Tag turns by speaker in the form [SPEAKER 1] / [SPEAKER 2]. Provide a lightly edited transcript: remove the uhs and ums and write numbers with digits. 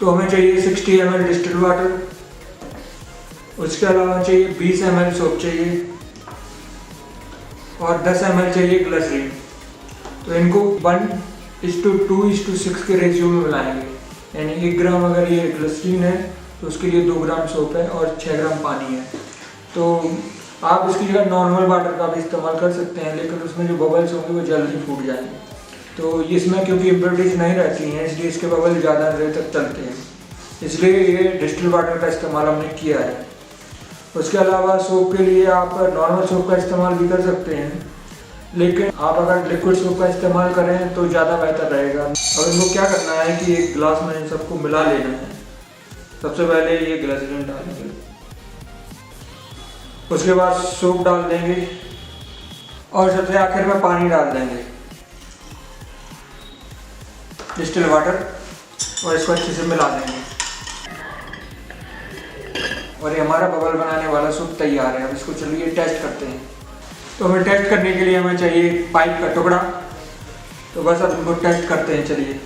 [SPEAKER 1] तो हमें चाहिए 60 ml डिस्टिल वाटर, उसके अलावा चाहिए 20 ml सोप चाहिए और 10 ml चाहिए ग्लिसरीन। तो इनको 1:2:6 के रेशियो में मिलाएंगे, यानी 1 ग्राम अगर ये ग्लिसरीन है तो उसके लिए 2 ग्राम सोप है और 6 ग्राम पानी है। तो आप इसकी जगह नॉर्मल वाटर का भी इस्तेमाल कर सकते हैं, लेकिन उसमें जो बबल्स होंगे वो जल्दी फूट जाएंगे। तो इसमें क्योंकि इम्प्योरिटीज नहीं रहती हैं इसलिए इसके बबल ज़्यादा देर तक चलते हैं, इसलिए ये डिस्टिल वाटर का इस्तेमाल हमने किया है। उसके अलावा सोप के लिए आप नॉर्मल सोप का इस्तेमाल भी कर सकते हैं, लेकिन आप अगर लिक्विड सोप का इस्तेमाल करें तो ज़्यादा बेहतर रहेगा। और इनको क्या करना है कि एक गिलास में इन सबको मिला लेना है। सबसे पहले ये ग्लिसरीन डालेंगे, उसके बाद सोप डाल देंगे और सबसे आखिर में पानी डाल देंगे, डिस्टिल वाटर, और इसको अच्छे से मिला देंगे। और ये हमारा बबल बनाने वाला सूप तैयार है। अब इसको चलिए टेस्ट करते हैं। तो हमें टेस्ट करने के लिए हमें चाहिए पाइप का टुकड़ा। तो बस अब इनको टेस्ट करते हैं, चलिए।